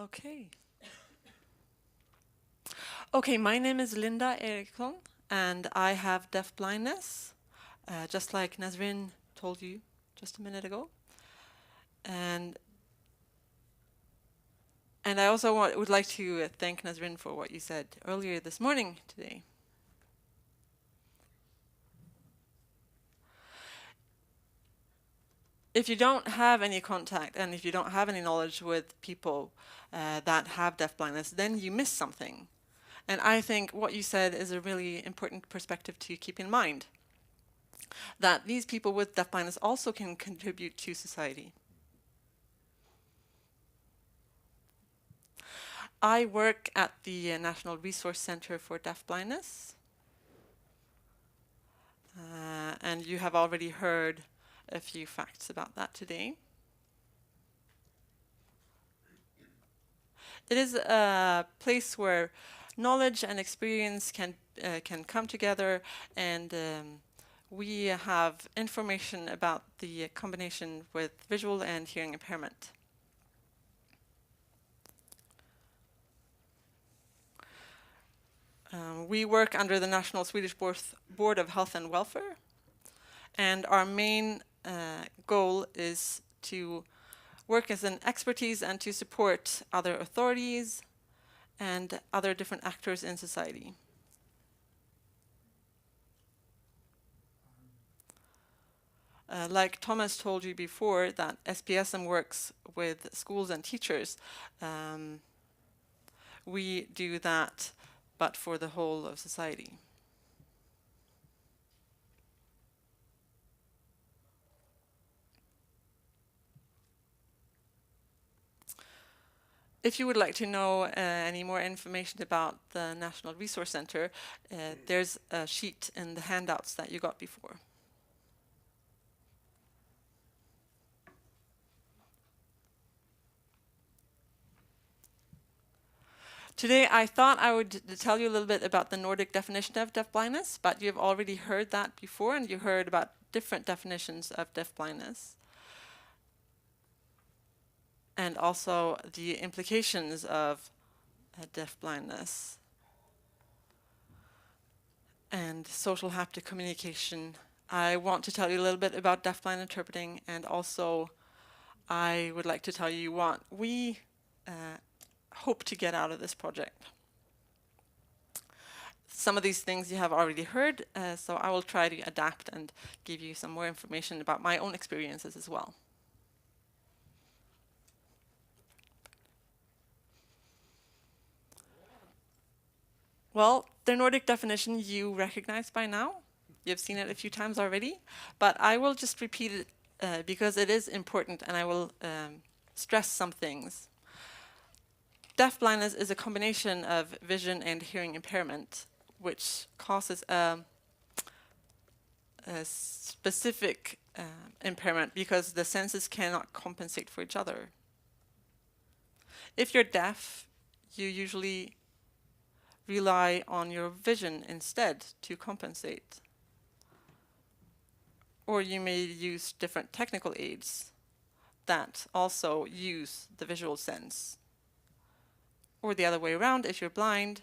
Okay. Okay, my name is Linda Ericsson, and I have deaf blindness, just like Nazrin told you just a minute ago. And I also would like to thank Nazrin for what you said earlier this morning today. If you don't have any contact and if you don't have any knowledge with people that have deaf blindness, then you miss something. And I think what you said is a really important perspective to keep in mind, that these people with deaf blindness also can contribute to society. I work at the National Resource Center for Deaf Blindness, and you have already heard a few facts about that today. It is a place where knowledge and experience can come together, and we have information about the combination with visual and hearing impairment. We work under the National Swedish Board of Health and Welfare, and our main goal is to work as an expertise and to support other authorities and other different actors in society. Like Thomas told you before, that SPSM works with schools and teachers. We do that, but for the whole of society. If you would like to know any more information about the National Resource Center, there's a sheet in the handouts that you got before. Today I thought I would tell you a little bit about the Nordic definition of deafblindness, but you've already heard that before, and you heard about different definitions of deafblindness, and also the implications of deafblindness and social haptic communication. I want to tell you a little bit about deafblind interpreting, and also I would like to tell you what we hope to get out of this project. Some of these things you have already heard, so I will try to adapt and give you some more information about my own experiences as well. Well, the Nordic definition you recognize by now. You've seen it a few times already, but I will just repeat it because it is important, and I will stress some things. Deafblindness is a combination of vision and hearing impairment, which causes a specific impairment because the senses cannot compensate for each other. If you're deaf, you usually rely on your vision instead to compensate. Or you may use different technical aids that also use the visual sense. Or the other way around, if you're blind,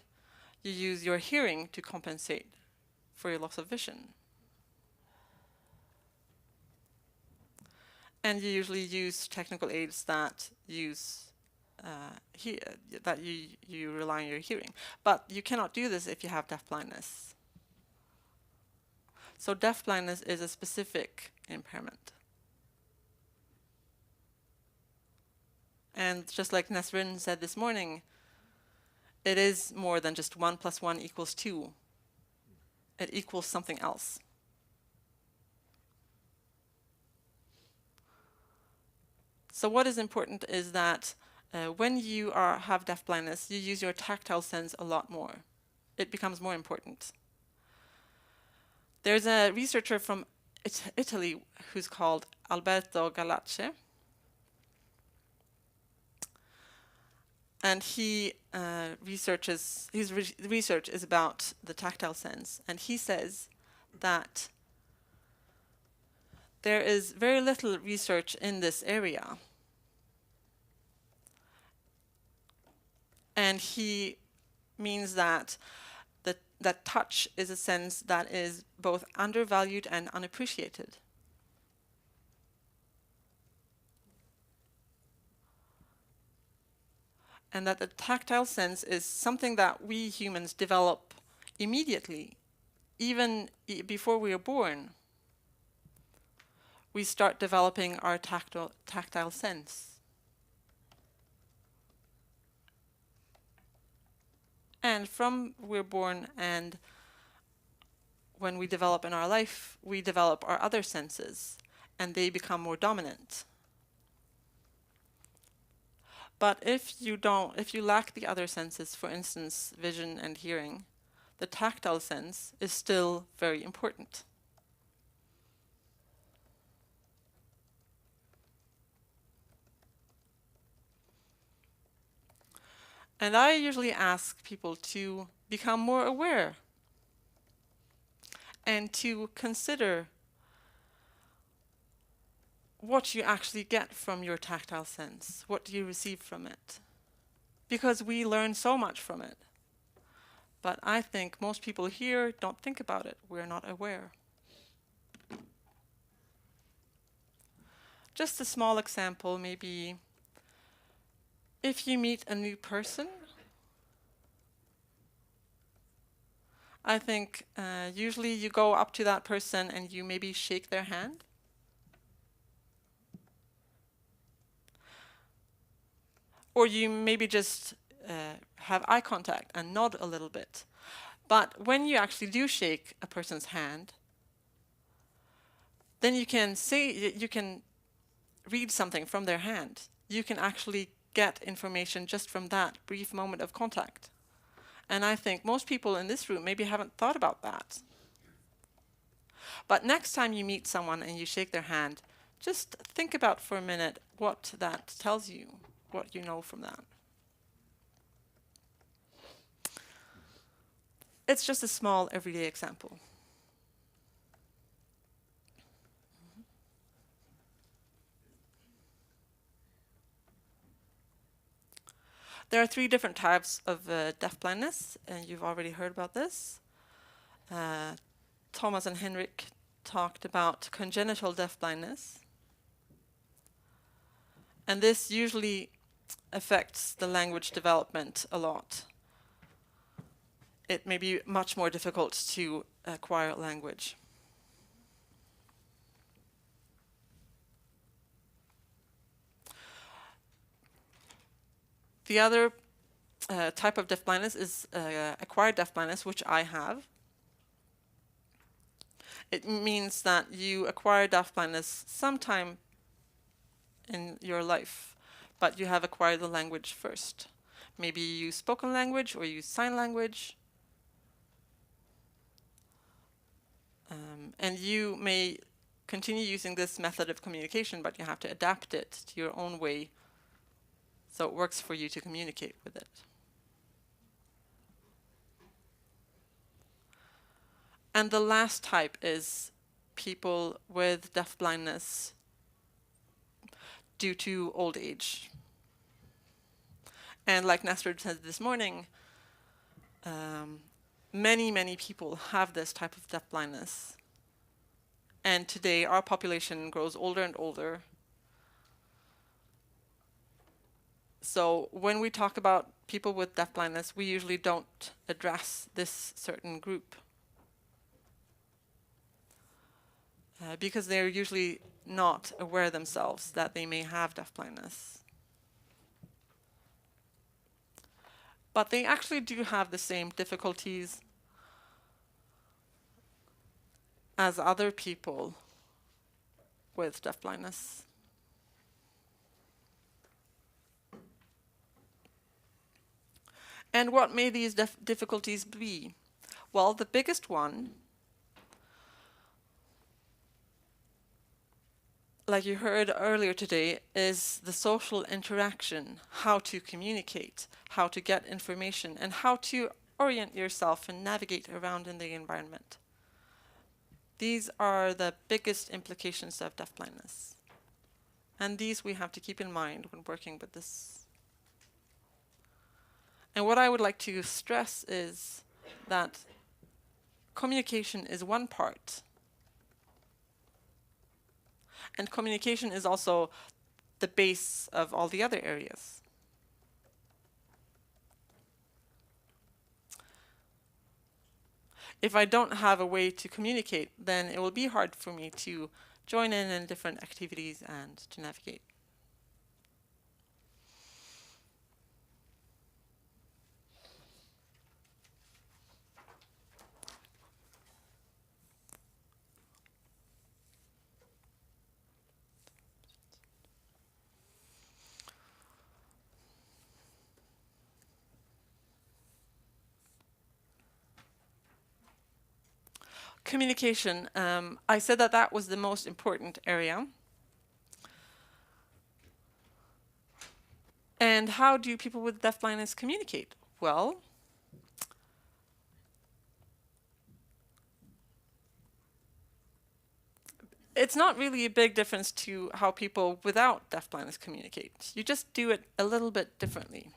you use your hearing to compensate for your loss of vision. And you usually use technical aids that use you rely on your hearing. But you cannot do this if you have deafblindness. So deafblindness is a specific impairment. And just like Nasrin said this morning, it is more than just 1 + 1 = 2. It equals something else. So what is important is that when you have deafblindness, you use your tactile sense a lot more. It becomes more important. There's a researcher from Italy who's called Alberto Galace. And his research is about the tactile sense. And he says that there is very little research in this area. And he means that that touch is a sense that is both undervalued and unappreciated. And that the tactile sense is something that we humans develop immediately, even before we are born. We start developing our tactile sense. And from we're born and when we develop in our life, we develop our other senses and they become more dominant. But if you lack the other senses, for instance, vision and hearing, the tactile sense is still very important. And I usually ask people to become more aware and to consider what you actually get from your tactile sense. What do you receive from it? Because we learn so much from it. But I think most people here don't think about it. We're not aware. Just a small example, maybe if you meet a new person, I think usually you go up to that person and you maybe shake their hand. Or you maybe just have eye contact and nod a little bit. But when you actually do shake a person's hand, then you can read something from their hand. You can actually get information just from that brief moment of contact. And I think most people in this room maybe haven't thought about that. But next time you meet someone and you shake their hand, just think about for a minute what that tells you, what you know from that. It's just a small everyday example. There are 3 different types of deafblindness, and you've already heard about this. Thomas and Henrik talked about congenital deafblindness. And this usually affects the language development a lot. It may be much more difficult to acquire language. The other type of deafblindness is acquired deafblindness, which I have. It means that you acquire deafblindness sometime in your life, but you have acquired the language first. Maybe you use spoken language or use sign language. And you may continue using this method of communication, but you have to adapt it to your own way so it works for you to communicate with it. And the last type is people with deafblindness due to old age. And like Nestor said this morning, many people have this type of deafblindness. And today our population grows older and older. So when we talk about people with deafblindness, we usually don't address this certain group. Because they're usually not aware themselves that they may have deafblindness. But they actually do have the same difficulties as other people with deafblindness. And what may these difficulties be? Well, the biggest one, like you heard earlier today, is the social interaction, how to communicate, how to get information, and how to orient yourself and navigate around in the environment. These are the biggest implications of deafblindness. And these we have to keep in mind when working with this. And what I would like to stress is that communication is one part. And communication is also the base of all the other areas. If I don't have a way to communicate, then it will be hard for me to join in different activities and to navigate. Communication. I said that that was the most important area. And how do people with deafblindness communicate? Well, it's not really a big difference to how people without deafblindness communicate. You just do it a little bit differently.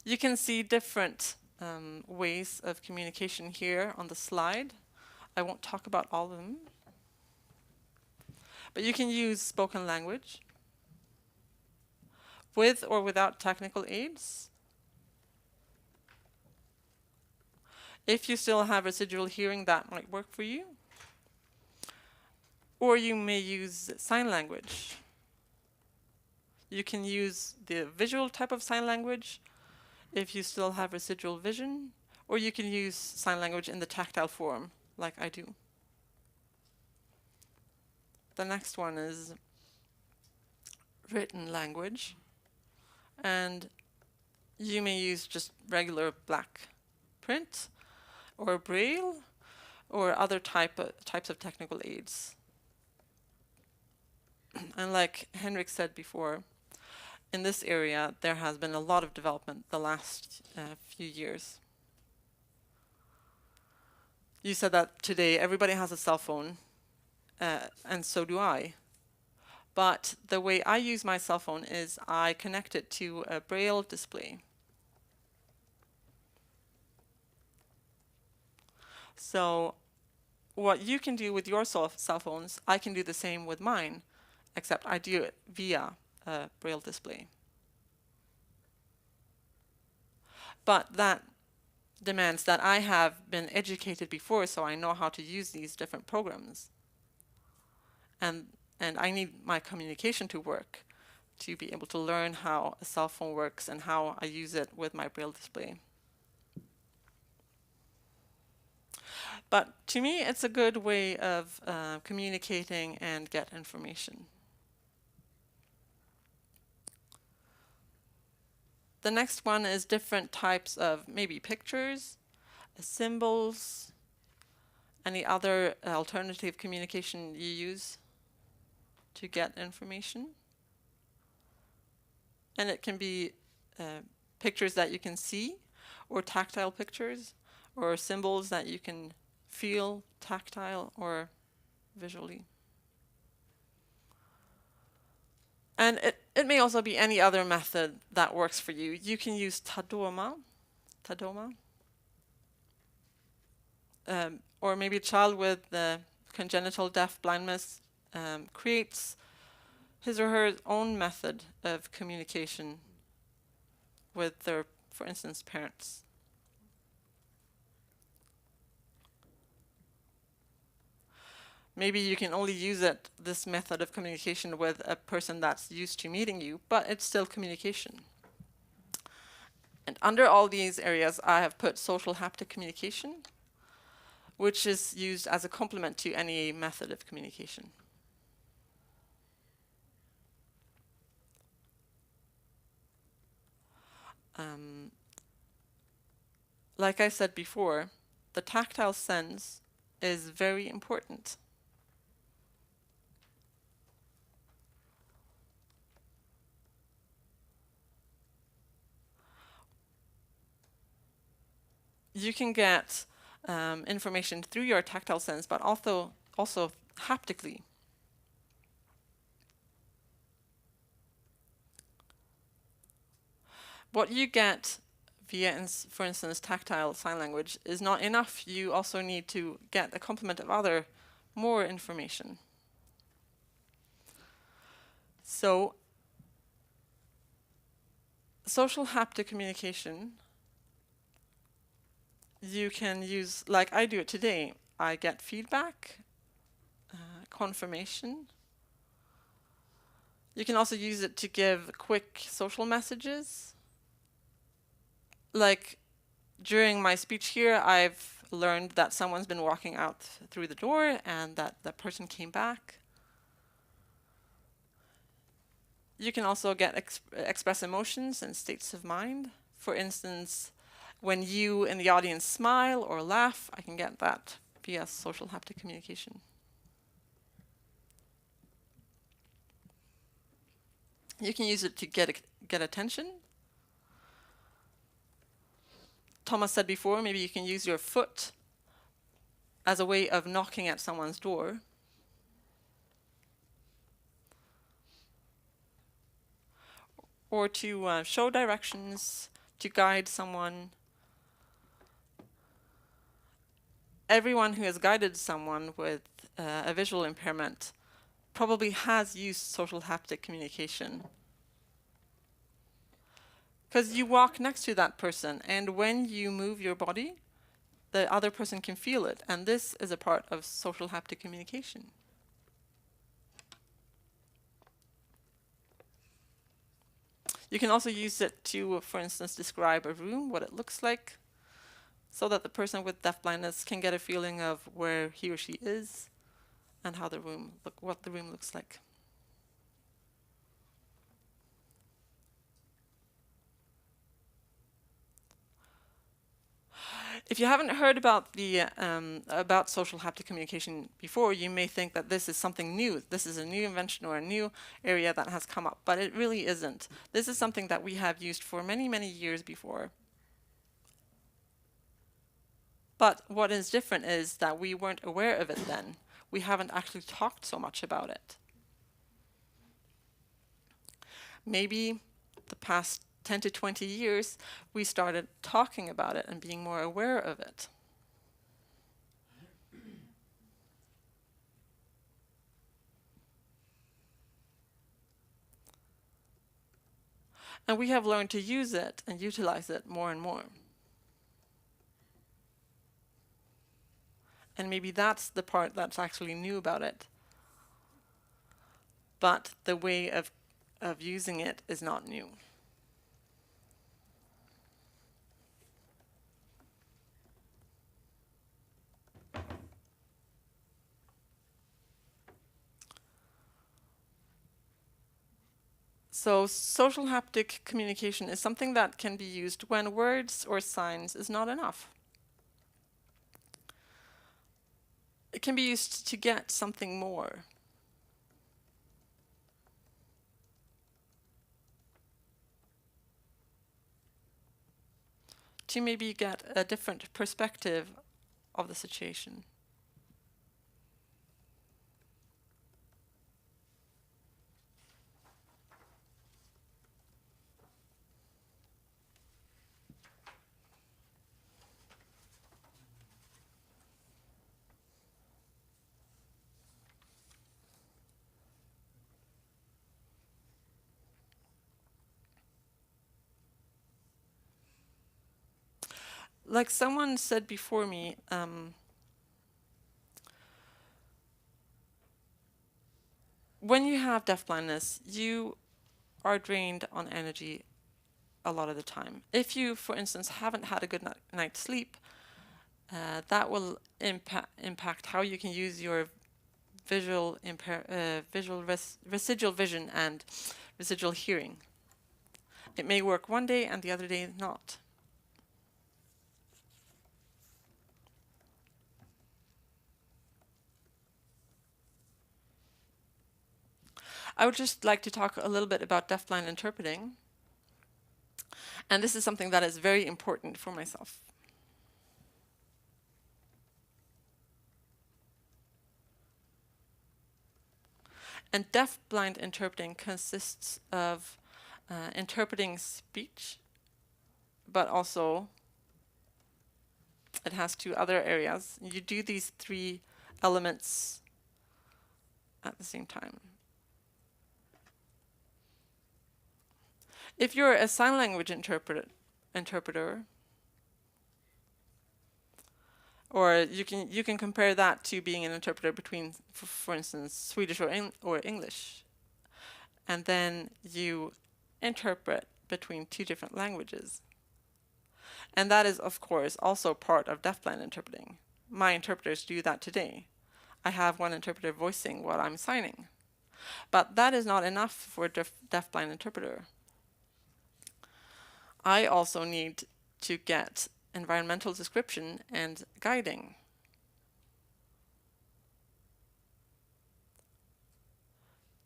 You can see different ways of communication here on the slide. I won't talk about all of them. But you can use spoken language with or without technical aids. If you still have residual hearing, that might work for you. Or you may use sign language. You can use the visual type of sign language if you still have residual vision, or you can use sign language in the tactile form, like I do. The next one is written language, and you may use just regular black print, or braille, or other types of technical aids. And like Henrik said before, in this area, there has been a lot of development the last few years. You said that today everybody has a cell phone, and so do I. But the way I use my cell phone is I connect it to a braille display. So what you can do with your cell phones, I can do the same with mine, except I do it via a braille display. But that demands that I have been educated before, so I know how to use these different programs. And I need my communication to work to be able to learn how a cell phone works and how I use it with my braille display. But to me, it's a good way of communicating and get information. The next one is different types of maybe pictures, symbols, any other alternative communication you use to get information. And it can be pictures that you can see, or tactile pictures, or symbols that you can feel tactile or visually. And it may also be any other method that works for you. You can use Tadoma, or maybe a child with congenital deaf blindness creates his or her own method of communication with their, for instance, parents. Maybe you can only use this method of communication with a person that's used to meeting you, but it's still communication. And under all these areas, I have put social haptic communication, which is used as a complement to any method of communication. Like I said before, the tactile sense is very important. You can get information through your tactile sense, but also haptically. what you get via, for instance, tactile sign language is not enough. You also need to get a complement of other, more information. So, social haptic communication, you can use, like I do it today. I get feedback, confirmation. You can also use it to give quick social messages. Like during my speech here, I've learned that someone's been walking out through the door and that that person came back. You can also express emotions and states of mind. For instance, when you in the audience smile or laugh, I can get that via social haptic communication. You can use it to get attention. Thomas said before, maybe you can use your foot as a way of knocking at someone's door. Or to show directions, to guide someone. Everyone who has guided someone with a visual impairment probably has used social haptic communication. Because you walk next to that person, and when you move your body, the other person can feel it, and this is a part of social haptic communication. You can also use it to, for instance, describe a room, what it looks like, so that the person with deafblindness can get a feeling of where he or she is and how what the room looks like. If you haven't heard about the about social haptic communication before, you may think that this is something new. This is a new invention or a new area that has come up, but it really isn't. This is something that we have used for many, many years before. But what is different is that we weren't aware of it then. We haven't actually talked so much about it. Maybe the past 10 to 20 years, we started talking about it and being more aware of it. And we have learned to use it and utilize it more and more. And maybe that's the part that's actually new about it. But the way of using it is not new. So social haptic communication is something that can be used when words or signs is not enough. It can be used to get something more. To maybe get a different perspective of the situation. Like someone said before me, when you have deafblindness, you are drained on energy a lot of the time. If you, for instance, haven't had a good night's sleep, that will impact how you can use your residual vision and residual hearing. It may work one day and the other day not. I would just like to talk a little bit about deafblind interpreting. And this is something that is very important for myself. And deafblind interpreting consists of interpreting speech but also it has two other areas. You do these three elements at the same time. If you're a sign language interpreter, or you can compare that to being an interpreter between, for instance, Swedish or English, and then you interpret between two different languages. And that is, of course, also part of deafblind interpreting. My interpreters do that today. I have one interpreter voicing what I'm signing. But that is not enough for a deafblind interpreter. I also need to get environmental description and guiding.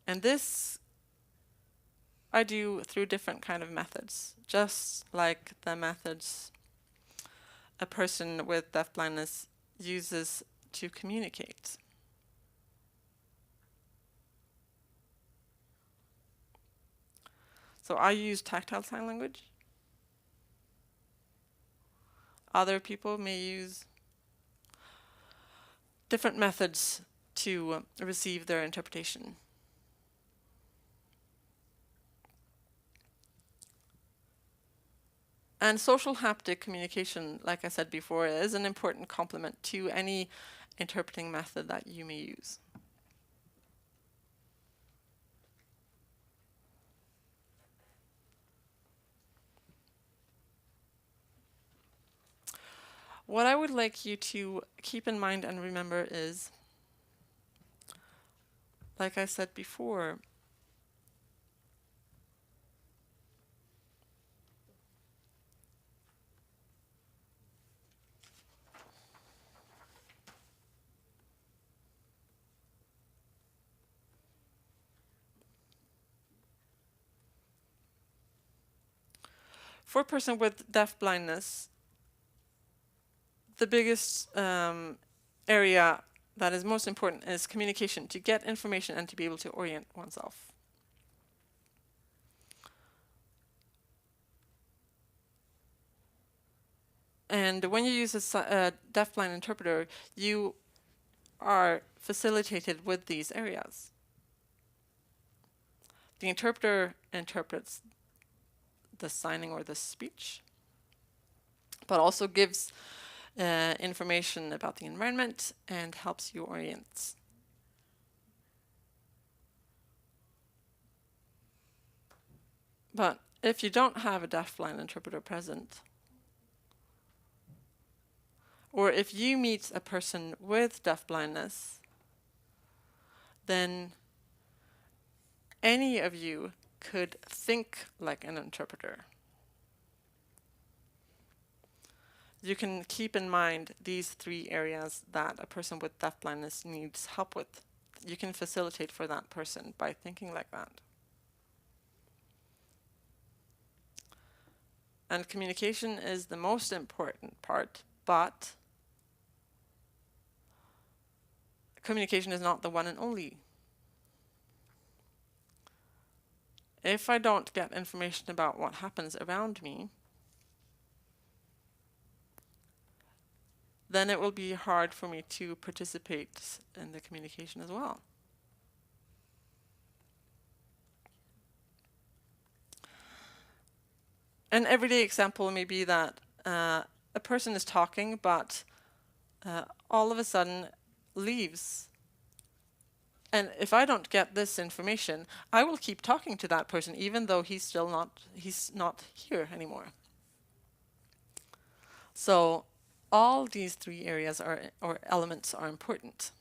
And this I do through different kind of methods, just like the methods a person with deafblindness uses to communicate. So I use tactile sign language. Other people may use different methods to receive their interpretation. And social haptic communication, like I said before, is an important complement to any interpreting method that you may use. What I would like you to keep in mind and remember is, like I said before, for a person with deafblindness, the biggest area that is most important is communication, to get information and to be able to orient oneself. And when you use a deafblind interpreter, you are facilitated with these areas. The interpreter interprets the signing or the speech, but also gives information about the environment and helps you orient. But if you don't have a deafblind interpreter present, or if you meet a person with deafblindness, then any of you could think like an interpreter. You can keep in mind these three areas that a person with deafblindness needs help with. You can facilitate for that person by thinking like that. And communication is the most important part, but communication is not the one and only. If I don't get information about what happens around me, then it will be hard for me to participate in the communication as well. An everyday example may be that a person is talking, but all of a sudden leaves. And if I don't get this information, I will keep talking to that person even though he's not here anymore. So all these three areas or elements are important.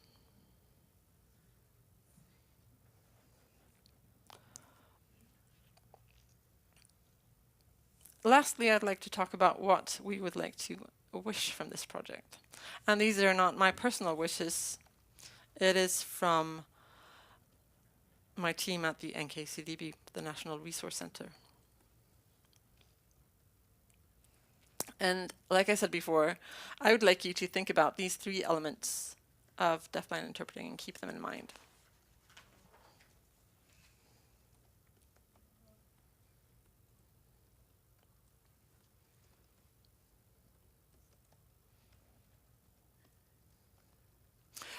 Lastly, I'd like to talk about what we would like to wish from this project. And these are not my personal wishes. It is from my team at the NKCDB, the National Resource Center. And like I said before, I would like you to think about these three elements of deafblind interpreting and keep them in mind.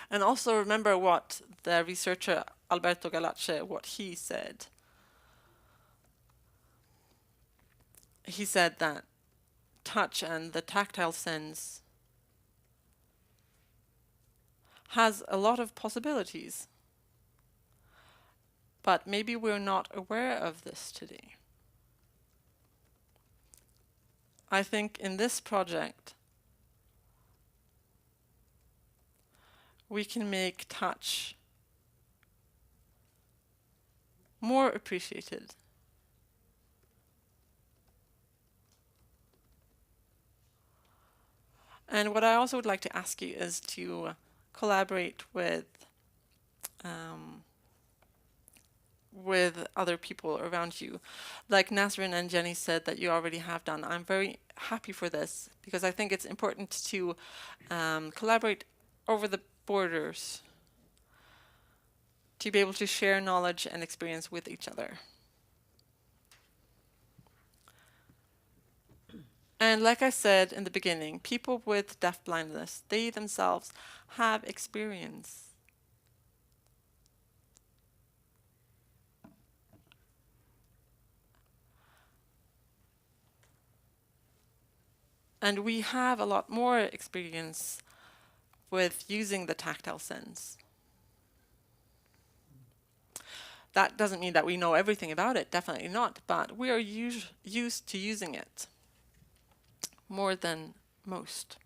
And also remember what the researcher Alberto Galace, what he said. He said that touch and the tactile sense has a lot of possibilities, but maybe we're not aware of this today. I think in this project we can make touch more appreciated. And what I also would like to ask you is to collaborate with other people around you. Like Nasrin and Jenny said that you already have done. I'm very happy for this because I think it's important to collaborate over the borders to be able to share knowledge and experience with each other. And like I said in the beginning, people with deafblindness, they themselves have experience. And we have a lot more experience with using the tactile sense. That doesn't mean that we know everything about it, definitely not, but we are used to using it more than most.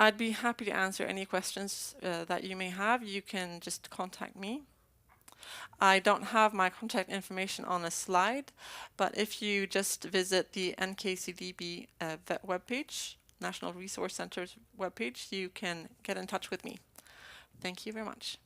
I'd be happy to answer any questions that you may have. You can just contact me. I don't have my contact information on a slide, but if you just visit the NKCDB webpage, National Resource Center's webpage, you can get in touch with me. Thank you very much.